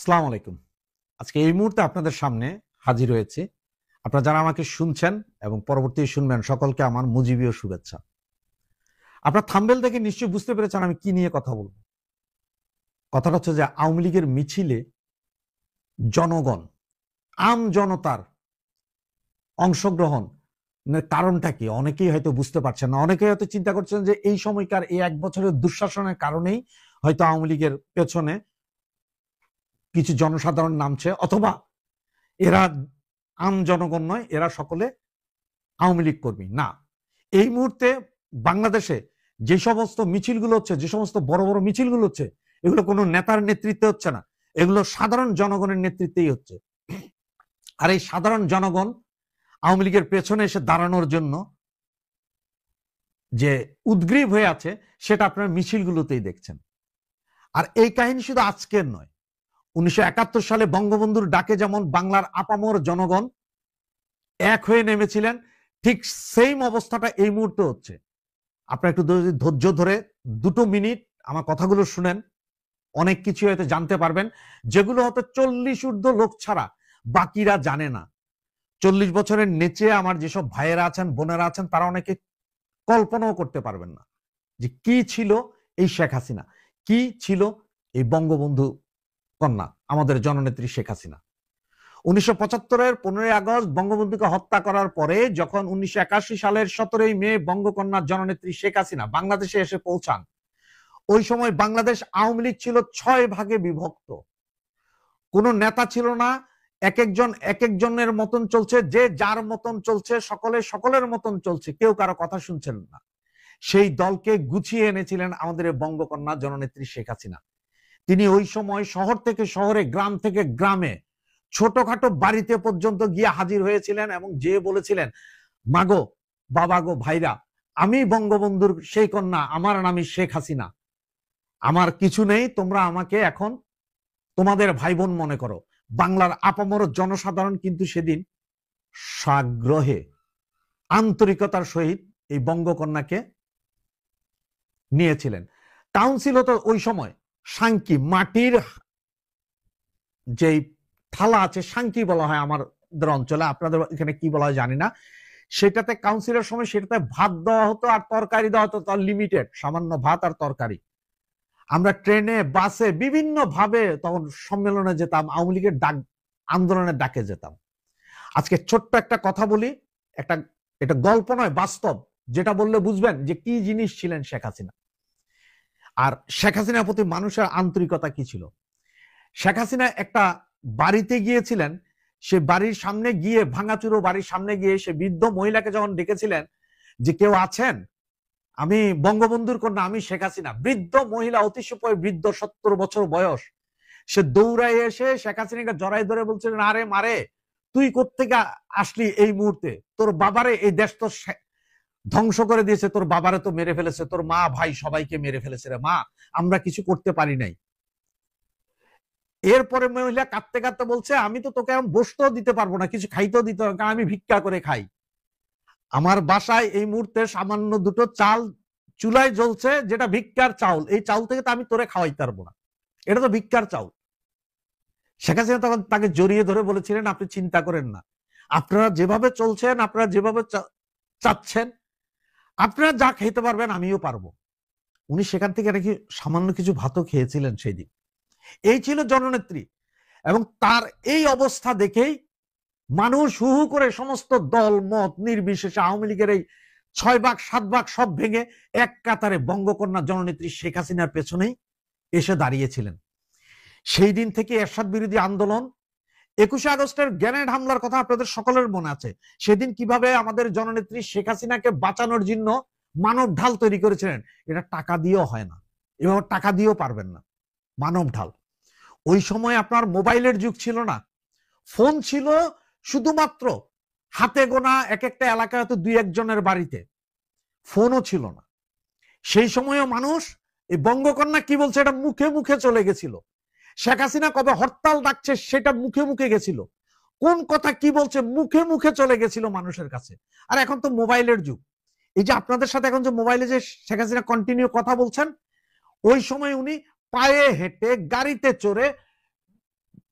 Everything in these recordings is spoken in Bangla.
আসসালামু আলাইকুম। আজকে এই মুহূর্তে আপনাদের সামনে হাজির হয়েছি। আপনারা যারা আমাকে শুনছেন এবং পরবর্তী শুনবেন সকলকে আমার মুজিবীয় শুভেচ্ছা। আপনার থাম্বনেল দেখে নিশ্চয়ই বুঝতে পেরেছেন আমি কি নিয়ে কথা বলবো। কথাটা হচ্ছে যে আওয়ামী লীগের মিছিলে জনগণ, আম জনতার অংশগ্রহণ কারণটা কি অনেকেই হয়তো বুঝতে পারছেন না। অনেকেই হয়তো চিন্তা করছেন যে এই সময়কার এই এক বছরের দুঃশাসনের কারণেই হয়তো আওয়ামী লীগের পেছনে কিছু জনসাধারণ নামছে, অথবা এরা আম জনগণ নয়, এরা সকলে আওয়ামী লীগ কর্মী না। এই মুহূর্তে বাংলাদেশে যে সমস্ত মিছিলগুলো হচ্ছে, যে সমস্ত বড় বড় মিছিলগুলো হচ্ছে, এগুলো কোনো নেতার নেতৃত্বে হচ্ছে না, এগুলো সাধারণ জনগণের নেতৃত্বেই হচ্ছে। আর এই সাধারণ জনগণ আওয়ামী লীগের পেছনে এসে দাঁড়ানোর জন্য যে উদ্গ্রীব হয়ে আছে সেটা আপনার মিছিলগুলোতেই দেখছেন। আর এই কাহিনী শুধু আজকের নয়, 1971 সালে বঙ্গবন্ধুর ডাকে যেমন বাংলার আপামর জনগণ এক হয়ে নেমেছিলেন, ঠিক সেম অবস্থাটা এই মুহূর্তে হচ্ছে। আপনারা একটু ধৈর্য ধরে 2 মিনিট আমার কথাগুলো শুনেন, অনেক কিছু হয়তো জানতে পারবেন যেগুলো হয়তো 40 ঊর্ধ্ব লোক ছাড়া বাকিরা জানে না। 40 বছরের নিচে আমার যেসব ভাইয়েরা আছেন, বোনেরা আছেন, তারা অনেকে কল্পনাও করতে পারবেন না যে কি ছিল এই শেখ হাসিনা, কি ছিল এই বঙ্গবন্ধু কন্যা আমাদের জননেত্রী শেখ হাসিনা। 1975-এর 15ই আগস্ট বঙ্গবন্ধুকে হত্যা করার পরে যখন 1981 সালের 17ই মে বঙ্গকন্যা জননেত্রী শেখ হাসিনা বাংলাদেশে এসে পৌঁছান, ওই সময় বাংলাদেশ আওয়ামী লীগ ছিল 6 ভাগে বিভক্ত। কোনো নেতা ছিল না, এক একজনের মতন চলছে, যে যার মতন চলছে, সকলে সকলের মতন চলছে, কেউ কারো কথা শুনছেন না। সেই দলকে গুছিয়ে এনেছিলেন আমাদের বঙ্গকন্যা জননেত্রী শেখ হাসিনা। তিনি ওই সময় শহর থেকে শহরে, গ্রাম থেকে গ্রামে, ছোটখাটো বাড়িতে পর্যন্ত গিয়ে হাজির হয়েছিলেন এবং যে বলেছিলেন, মাগো, বাবা গো, ভাইরা, আমি বঙ্গবন্ধুর সেই কন্যা, আমার নামই শেখ হাসিনা, আমার কিছু নেই, তোমরা আমাকে এখন তোমাদের ভাই বোন মনে করো। বাংলার আপামর জনসাধারণ কিন্তু সেদিন সাগ্রহে, আন্তরিকতার সহিত এই বঙ্গকন্যাকে নিয়েছিলেন। কাউন্সিল হতো ওই সময় সাংকি, মাটির যেই থালা আছে, সাংকি বলা হয় আমাদের অঞ্চলে, আপনাদের এখানে কি বলা হয় জানি না। সেটাতে কাউন্সিলের সময় সেটাতে ভাত দেওয়া হতো আর তরকারি দেওয়া হতো, তার লিমিটেড, সামান্য ভাত আর তরকারি। আমরা ট্রেনে, বাসে বিভিন্ন ভাবে তখন সম্মেলনে যেতাম, আওয়ামী লীগের ডাক, আন্দোলনের ডাকে যেতাম। আজকে ছোট্ট একটা কথা বলি, এটা গল্প নয়, বাস্তব, যেটা বললে বুঝবেন যে কি জিনিস ছিলেন শেখ হাসিনা আর শেখ হাসিনার প্রতি মানুষের আন্তরিকতা কি ছিল। শেখ হাসিনা একটা বাড়িতে গিয়েছিলেন, সে বাড়ির সামনে গিয়ে, ভাঙাচুরো বাড়ির সামনে গিয়ে সে বৃদ্ধ মহিলাকে যখন ডেকেছিলেন যে কেউ আছেন, আমি বঙ্গবন্ধুর কন্যা, আমি শেখ হাসিনা, বৃদ্ধ মহিলা, অতিশয় বৃদ্ধ, 70 বছর বয়স, সে দৌড়ায় এসে শেখ হাসিনাকে জড়াই ধরে বলছিলেন, আরে মারে, তুই কোত্থেকে আসলি এই মুহূর্তে, তোর বাবারে এই দেশ তো ধ্বংস করে দিয়েছে, তোর বাবারে তো মেরে ফেলেছে, তোর মা ভাই সবাইকে মেরে ফেলেছে রে মা, আমরা কিছু করতে পারি নাই। এরপরে মহিলা কাঁদতে কাঁদতে বলছে, আমি তো তোকে এখন বসতেও দিতে পারবো না, কিছু খাইতেও দিতে পারবো না, আমি ভিক্ষা করে খাই, আমার বাসায় এই মুহূর্তে সামান্য 2টো চাল চুলায় জ্বলছে, যেটা ভিক্ষার চাউল, এই চাউল থেকে তো আমি তোরে খাওয়াইতে পারবো না, এটা তো ভিক্ষার চাউল। শেখ হাসিনা তখন তাকে জড়িয়ে ধরে বলেছিলেন, আপনি চিন্তা করেন না, আপনারা যেভাবে চলছেন, আপনারা যেভাবে চাচ্ছেন, আপনারা যা খেতে পারবেন আমিও পারবো। উনি সেখান থেকে নাকি সামান্য কিছু ভাতও খেয়েছিলেন সেই দিন। এই ছিল জননেত্রী। এবং তার এই অবস্থা দেখেই মানুষ হু হু করে সমস্ত দল মত নির্বিশেষে আওয়ামী লীগের এই 6 ভাগ 7 ভাগ সব ভেঙে এক কাতারে বঙ্গকন্যা জননেত্রী শেখ হাসিনার পেছনেই এসে দাঁড়িয়েছিলেন। সেই দিন থেকে এরশাদ বিরোধী আন্দোলন, 21শে আগস্টের গ্রেনেড হামলার কথা আপনাদের সকলের মনে আছে। সেদিন কিভাবে আমাদের জননেত্রী শেখ হাসিনাকে বাঁচানোর জন্য মানব ঢাল তৈরি করেছিলেন, এটা টাকা দিয়েও হয় না, এভাবে টাকা দিয়েও পারবেন না, মানব ঢাল। ওই সময় আপনার মোবাইলের যুগ ছিল না, ফোন ছিল শুধুমাত্র হাতে গোনা এক একটা এলাকায়, হয়তো 2-1 জনের বাড়িতে, ফোনও ছিল না। সেই সময়ও মানুষ এই বঙ্গকন্যা কি বলছে এটা মুখে মুখে চলে গেছিল, শেখ হাসিনা কবে হরতাল ডাকছে সেটা মুখে মুখে গেছিল, কোন কথা কি বলছে মুখে মুখে চলে গেছিল মানুষের কাছে। আর এখন তো মোবাইলের যুগ, এই যে আপনাদের সাথে এখন যে মোবাইলে যে শেখ হাসিনা কন্টিনিউ কথা বলছেন, ওই সময় উনি পায়ে হেঁটে, গাড়িতে চড়ে,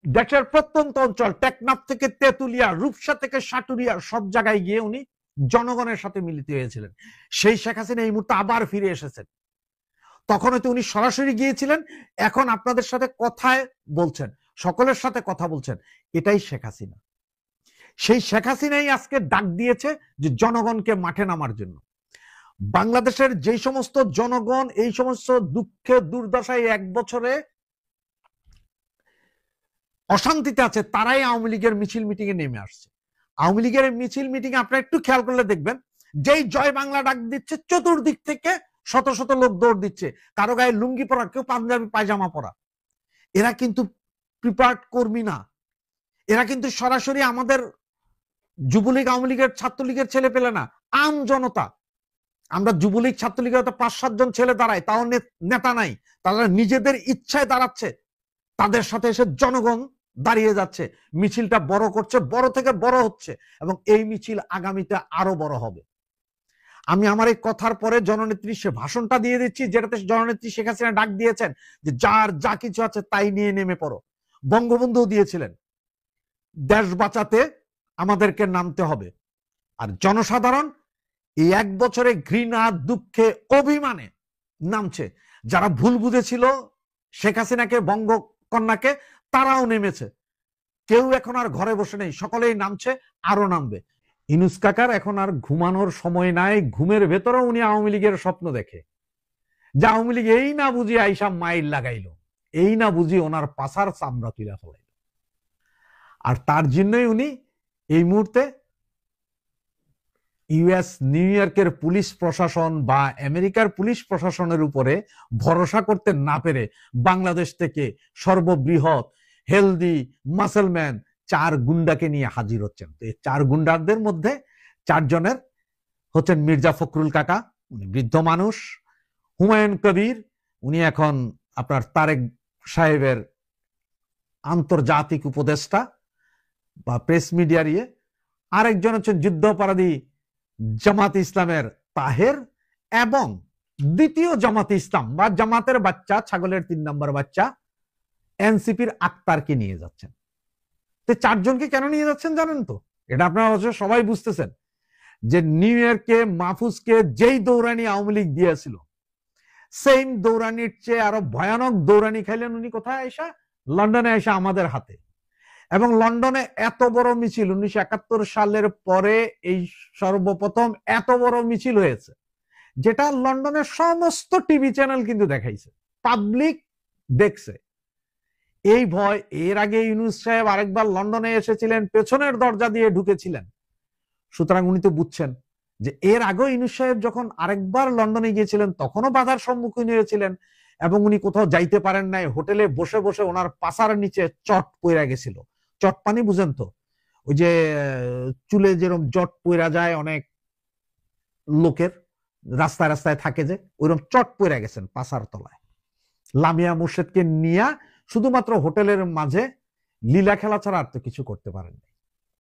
দেশের প্রত্যন্ত অঞ্চল টেকনাফ থেকে তেতুলিয়া, রূপসা থেকে সাটুরিয়া সব জায়গায় গিয়ে উনি জনগণের সাথে মিলিত হয়েছিলেন। সেই শেখ হাসিনা এই মুহূর্তে আবার ফিরে এসেছেন। তখন হয়তো উনি সরাসরি গিয়েছিলেন, এখন আপনাদের সাথে কথায় বলছেন, সকলের সাথে কথা বলছেন। এটাই শেখ হাসিনা। সেই শেখ হাসিনাই আজকে ডাক দিয়েছে যে জনগণকে মাঠে নামার জন্য। বাংলাদেশের যে সমস্ত জনগণ এই সমস্ত দুঃখে দুর্দশায় এক বছরে অশান্তিতে আছে, তারাই আওয়ামী লীগের মিছিল মিটিং এ নেমে আসছে। আওয়ামী লীগের মিছিল মিটিং এ আপনারা একটু খেয়াল করলে দেখবেন, যেই জয় বাংলা ডাক দিচ্ছে চতুর্দিক থেকে শত শত লোক দৌড় দিচ্ছে, কারো গায়ে লুঙ্গি পরা, কেউ পাঞ্জাবি পায়জামা পরা। এরা কিন্তু প্রিপার্ড কর্মী না, এরা কিন্তু সরাসরি আমাদের যুবলীগ, আওয়ামী লীগের, ছাত্রলীগের ছেলে পেলে না, আম জনতা। আমরা যুবলীগ, ছাত্রলীগের 5-7 জন ছেলে দাঁড়ায়, তাও নেতা নাই, তারা নিজেদের ইচ্ছায় দাঁড়াচ্ছে। তাদের সাথে এসে জনগণ দাঁড়িয়ে যাচ্ছে, মিছিলটা বড় করছে, বড় থেকে বড় হচ্ছে, এবং এই মিছিল আগামীতে আরো বড় হবে। আমি আমার এই কথার পরে জননেত্রী সে ভাষণটা দিয়ে দিচ্ছি, যেটাতে জননেত্রী শেখ হাসিনা ডাক দিয়েছেন যে যার যা কিছু আছে তাই নিয়ে নেমে পড়ো। বঙ্গবন্ধু দিয়েছিলেন, দেশ বাঁচাতে আমাদেরকে নামতে হবে। আর জনসাধারণ এই এক বছরে ঘৃণা, দুঃখে, অভিমানে নামছে। যারা ভুল বুঝেছিল শেখ হাসিনাকে, বঙ্গকন্যাকে, তারাও নেমেছে। কেউ এখন আর ঘরে বসে নেই, সকলেই নামছে, আরো নামবে। ইউনূস কাকার এখন আর ঘুমানোর সময় নাই। ঘুমের ভেতরেও উনি আওয়ামী লীগের স্বপ্ন দেখে, যে আওয়ামী লীগ এই না বুঝি আইসা মাইল লাগাইলো, এই না বুঝি ওনার পাশার চামড়া তুলে ফেলাইল। আর তার জন্যই উনি এই মুহূর্তে ইউএস, নিউ ইয়র্কের পুলিশ প্রশাসন বা আমেরিকার পুলিশ প্রশাসনের উপরে ভরসা করতে না পেরে বাংলাদেশ থেকে সর্ববৃহৎ হেলদি মাসেলম্যান 4 গুন্ডাকে নিয়ে হাজির হচ্ছেন। তো এই 4 গুন্ডাদের মধ্যে 4 জনের হচ্ছেন মির্জা ফখরুল কাকা, উনি বৃদ্ধ মানুষ, হুমায়ুন কবির, উনি এখন আপনার তারেক সাহেবের আন্তর্জাতিক উপদেষ্টা বা প্রেস মিডিয়ার ইয়ে, আরেকজন হচ্ছেন যুদ্ধাপরাধী জামাত ইসলামের তাহের, এবং দ্বিতীয় জামাত ইসলাম বা জামাতের বাচ্চা, ছাগলের 3 নম্বর বাচ্চা এনসিপির আক্তারকে নিয়ে যাচ্ছেন। তো 4 জনকে কেন নিয়ে যাচ্ছেন জানেন তো? এটা আপনারা অবশ্য সবাই বুঝতেছেন যে নিউ ইয়র্কে মাহফুজকে যেই দৌড়ানি আওয়ামী লীগ দিয়েছিল, সেম দৌড়ানির চেয়ে আরো ভয়ানক দৌড়ানি খাইলেন উনি। কোথায় আইসা? লন্ডনে আইসা আমাদের হাতে। এবং লন্ডনে এত বড় মিছিল 1971 সালের পরে এই সর্বপ্রথম এত বড় মিছিল হয়েছে, যেটা লন্ডনের সমস্ত টিভি চ্যানেল কিন্তু দেখাইছে, পাবলিক দেখছে। এই ভয়, এর আগে ইউনূস সাহেব আরেকবার লন্ডনে এসেছিলেন, পেছনের দরজা দিয়ে ঢুকেছিলেন। সুতরাং উনি তো বুঝছেন যে এর আগে ইউনূস সাহেব যখন আরেকবার লন্ডনে গিয়েছিলেন তখনও বাধার সম্মুখীন হয়েছিলেন, এবং উনি কোথাও যাইতে পারেন নাই, হোটেলে বসে বসে ওনার পাছার নিচে চট পইরা গেছিল। চট পানি বুঝেন তো, ওই যে চুলে যেরকম জট পইরা যায় অনেক লোকের, রাস্তায় রাস্তায় থাকে যে, ওইরকম চট পইরা গেছেন পাছার তলায়। লামিয়া মুর্শেদকে নিয়ে শুধুমাত্র হোটেলের মাঝে লীলা খেলা ছাড়া আর তো কিছু করতে পারেন।